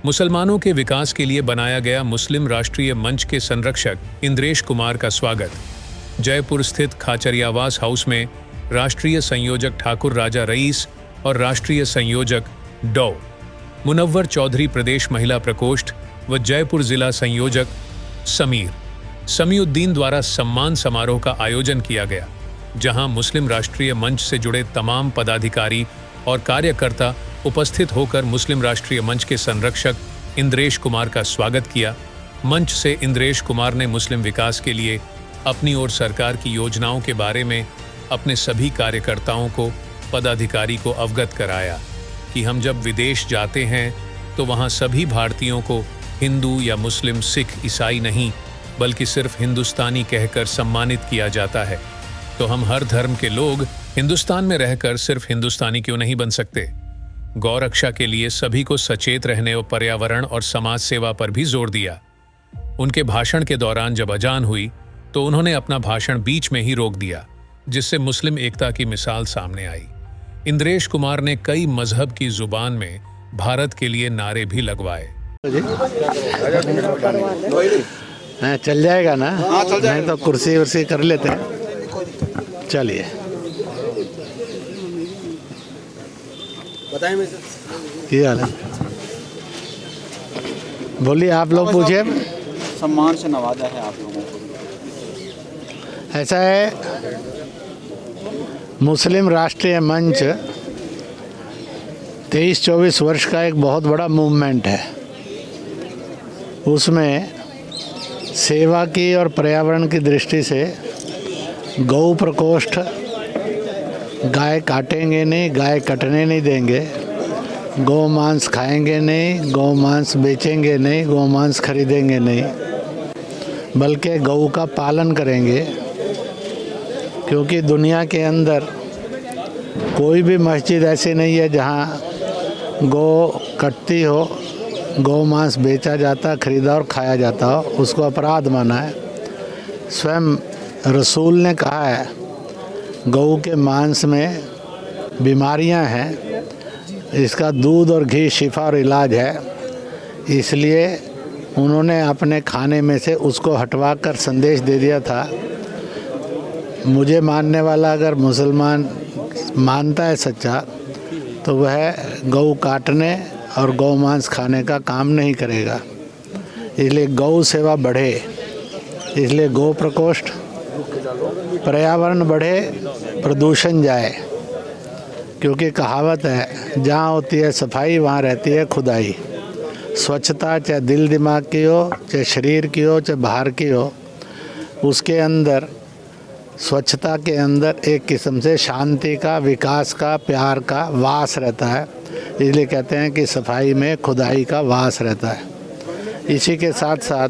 मुसलमानों के विकास के लिए बनाया गया मुस्लिम राष्ट्रीय मंच के संरक्षक इंद्रेश कुमार का स्वागत। जयपुर स्थित खाचरियावास हाउस में राष्ट्रीय संयोजक ठाकुर राजा रईस और राष्ट्रीय संयोजक डॉ. मुनव्वर चौधरी प्रदेश महिला प्रकोष्ठ व जयपुर जिला संयोजक समीर समीउद्दीन द्वारा सम्मान समारोह का आयोजन किया गया, जहां मुस्लिम राष्ट्रीय मंच से जुड़े तमाम पदाधिकारी और कार्यकर्ता उपस्थित होकर मुस्लिम राष्ट्रीय मंच के संरक्षक इंद्रेश कुमार का स्वागत किया। मंच से इंद्रेश कुमार ने मुस्लिम विकास के लिए अपनी और सरकार की योजनाओं के बारे में अपने सभी कार्यकर्ताओं को, पदाधिकारी को अवगत कराया कि हम जब विदेश जाते हैं तो वहां सभी भारतीयों को हिंदू या मुस्लिम, सिख, ईसाई नहीं बल्कि सिर्फ हिंदुस्तानी कहकर सम्मानित किया जाता है। तो हम हर धर्म के लोग हिंदुस्तान में रहकर सिर्फ हिंदुस्तानी क्यों नहीं बन सकते। गौ रक्षा के लिए सभी को सचेत रहने और पर्यावरण और समाज सेवा पर भी जोर दिया। उनके भाषण के दौरान जब अजान हुई तो उन्होंने अपना भाषण बीच में ही रोक दिया, जिससे मुस्लिम एकता की मिसाल सामने आई। इंद्रेश कुमार ने कई मजहब की जुबान में भारत के लिए नारे भी लगवाए। चल जाएगा ना? नहीं तो कुर्सी वर्सी कर लेते हैं। चलिए बताएं। क्या हाल है? बोलिए, आप लोग पूछिए। सम्मान से नवाजा है आप लोगों को। ऐसा है, मुस्लिम राष्ट्रीय मंच 23-24 वर्ष का एक बहुत बड़ा मूवमेंट है। उसमें सेवा की और पर्यावरण की दृष्टि से गौ प्रकोष्ठ, गाय काटेंगे नहीं, गाय कटने नहीं देंगे, गौ मांस खाएंगे नहीं, गौ मांस बेचेंगे नहीं, गौ मांस खरीदेंगे नहीं, बल्कि गौ का पालन करेंगे। क्योंकि दुनिया के अंदर कोई भी मस्जिद ऐसी नहीं है जहां गौ कटती हो, गौ मांस बेचा जाता, खरीदा और खाया जाता हो, उसको अपराध माना है। स्वयं रसूल ने कहा है, गौ के मांस में बीमारियां हैं, इसका दूध और घी शिफा और इलाज है, इसलिए उन्होंने अपने खाने में से उसको हटवा कर संदेश दे दिया था। मुझे मानने वाला अगर मुसलमान मानता है सच्चा, तो वह गौ काटने और गौ मांस खाने का काम नहीं करेगा। इसलिए गौ सेवा बढ़े, इसलिए गौ प्रकोष्ठ, पर्यावरण बढ़े, प्रदूषण जाए। क्योंकि कहावत है, जहाँ होती है सफाई वहाँ रहती है खुदाई। स्वच्छता चाहे दिल दिमाग की हो, चाहे शरीर की हो, चाहे बाहर की हो, उसके अंदर, स्वच्छता के अंदर एक किस्म से शांति का, विकास का, प्यार का वास रहता है। इसलिए कहते हैं कि सफाई में खुदाई का वास रहता है। इसी के साथ साथ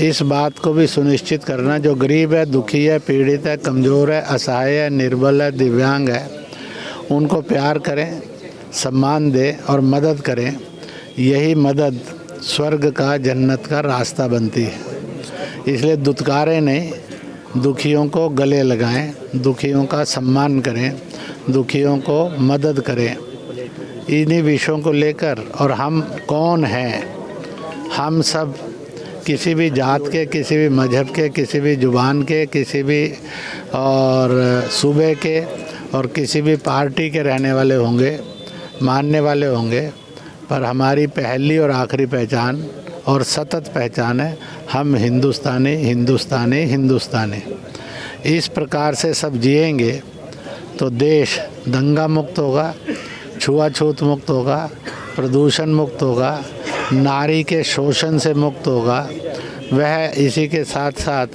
इस बात को भी सुनिश्चित करना, जो गरीब है, दुखी है, पीड़ित है, कमज़ोर है, असहाय है, निर्बल है, दिव्यांग है, उनको प्यार करें, सम्मान दें और मदद करें। यही मदद स्वर्ग का, जन्नत का रास्ता बनती है। इसलिए दुत्कारें नहीं, दुखियों को गले लगाएं, दुखियों का सम्मान करें, दुखियों को मदद करें। इन्हीं विषयों को लेकर, और हम कौन हैं, हम सब किसी भी जात के, किसी भी मजहब के, किसी भी जुबान के, किसी भी और सूबे के और किसी भी पार्टी के रहने वाले होंगे, मानने वाले होंगे, पर हमारी पहली और आखिरी पहचान और सतत पहचान है, हम हिंदुस्तानी, हिंदुस्तानी, हिंदुस्तानी। इस प्रकार से सब जिएंगे तो देश दंगा मुक्त होगा, छुआछूत मुक्त होगा, प्रदूषण मुक्त होगा, नारी के शोषण से मुक्त होगा। वह इसी के साथ साथ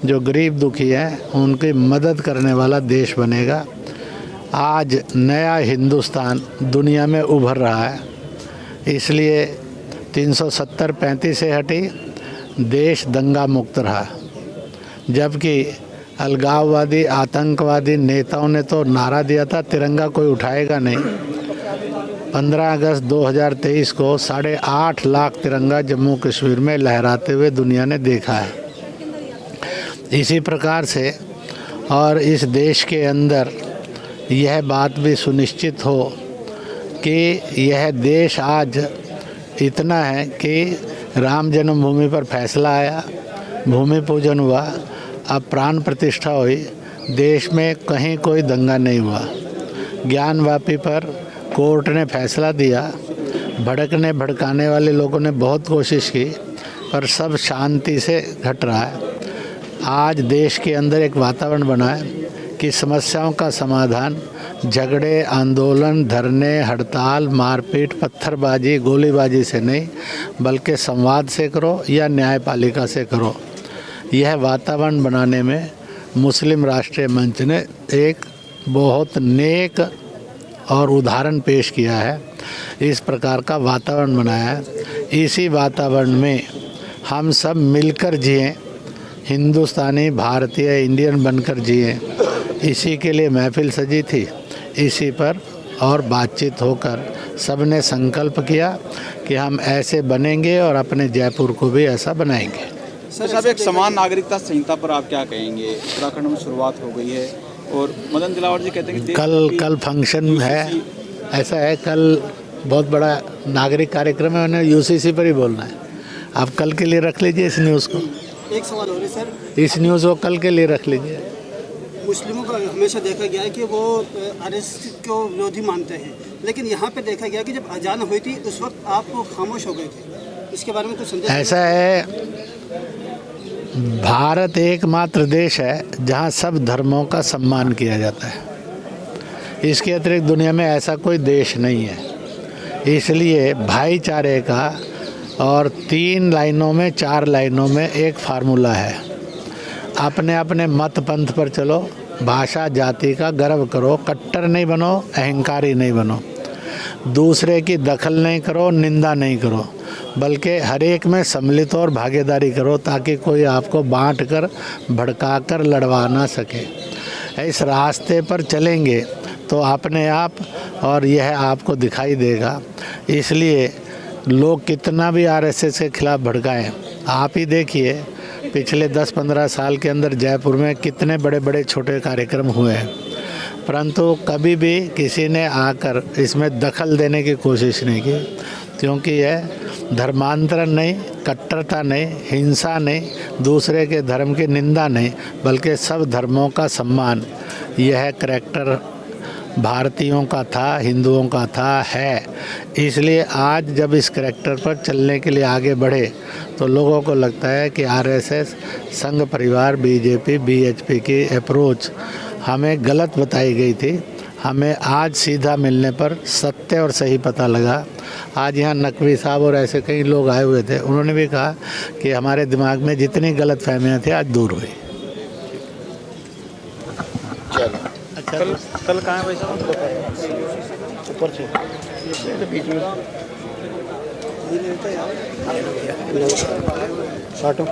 जो गरीब दुखी हैं उनकी मदद करने वाला देश बनेगा। आज नया हिंदुस्तान दुनिया में उभर रहा है, इसलिए 370-35 से हटी, देश दंगा मुक्त रहा। जबकि अलगाववादी, आतंकवादी नेताओं ने तो नारा दिया था, तिरंगा कोई उठाएगा नहीं। 15 अगस्त 2023 को 8.5 लाख तिरंगा जम्मू कश्मीर में लहराते हुए दुनिया ने देखा है। इसी प्रकार से और इस देश के अंदर यह बात भी सुनिश्चित हो कि यह देश आज इतना है कि राम जन्मभूमि पर फैसला आया, भूमि पूजन हुआ, अब प्राण प्रतिष्ठा हुई, देश में कहीं कोई दंगा नहीं हुआ। ज्ञानवापी पर कोर्ट ने फैसला दिया, भड़कने भड़काने वाले लोगों ने बहुत कोशिश की, पर सब शांति से घट रहा है। आज देश के अंदर एक वातावरण बना है कि समस्याओं का समाधान झगड़े, आंदोलन, धरने, हड़ताल, मारपीट, पत्थरबाजी, गोलीबाजी से नहीं, बल्कि संवाद से करो या न्यायपालिका से करो। यह वातावरण बनाने में मुस्लिम राष्ट्रीय मंच ने एक बहुत नेक और उदाहरण पेश किया है, इस प्रकार का वातावरण बनाया है। इसी वातावरण में हम सब मिलकर जिएं, हिंदुस्तानी, भारतीय, इंडियन बनकर जिएं, इसी के लिए महफिल सजी थी। इसी पर और बातचीत होकर सब ने संकल्प किया कि हम ऐसे बनेंगे और अपने जयपुर को भी ऐसा बनाएंगे। सर साहब, एक समान नागरिकता संहिता पर आप क्या कहेंगे? उत्तराखंड में शुरुआत हो गई है और मदन दिलावर जी कहते हैं कि कल फंक्शन है, ऐसा है, कल बहुत बड़ा नागरिक कार्यक्रम है, उन्हें यूसीसी पर ही बोलना है। आप कल के लिए रख लीजिए इस न्यूज़ को। एक सवाल हो रहा है सर, इस न्यूज़ को कल के लिए रख लीजिए। मुस्लिमों का हमेशा देखा गया है कि वो आरएसएस को विरोधी मानते हैं, लेकिन यहाँ पे देखा गया कि जब अजान हुई थी उस वक्त आप खामोश हो गए थे। इसके बारे में कुछ संदेश? ऐसा है, भारत एकमात्र देश है जहाँ सब धर्मों का सम्मान किया जाता है। इसके अतिरिक्त दुनिया में ऐसा कोई देश नहीं है। इसलिए भाईचारे का और 3 लाइनों में 4 लाइनों में एक फार्मूला है, अपने अपने मत पंथ पर चलो, भाषा जाति का गर्व करो, कट्टर नहीं बनो, अहंकारी नहीं बनो, दूसरे की दखल नहीं करो, निंदा नहीं करो, बल्कि हर एक में सम्मिलित और भागीदारी करो, ताकि कोई आपको बांट कर, भड़का कर लड़वा ना सके। इस रास्ते पर चलेंगे तो अपने आप, और यह आपको दिखाई देगा। इसलिए लोग कितना भी आरएसएस के खिलाफ भड़काएं, आप ही देखिए पिछले 10-15 साल के अंदर जयपुर में कितने बड़े बड़े छोटे कार्यक्रम हुए हैं, परंतु कभी भी किसी ने आकर इसमें दखल देने की कोशिश नहीं की, क्योंकि यह धर्मांतरण नहीं, कट्टरता नहीं, हिंसा नहीं, दूसरे के धर्म की निंदा नहीं, बल्कि सब धर्मों का सम्मान, यह करैक्टर भारतीयों का था, हिंदुओं का था, है। इसलिए आज जब इस करैक्टर पर चलने के लिए आगे बढ़े तो लोगों को लगता है कि आरएसएस, संघ परिवार, बीजेपी, बीएचपी की अप्रोच हमें गलत बताई गई थी। हमें आज सीधा मिलने पर सत्य और सही पता लगा। आज यहाँ नकवी साहब और ऐसे कई लोग आए हुए थे, उन्होंने भी कहा कि हमारे दिमाग में जितनी गलत फहमियाँ थी आज दूर हुई। अच्छा, कल कहाँ है भाई साहब? ऊपर से बीच में काटो।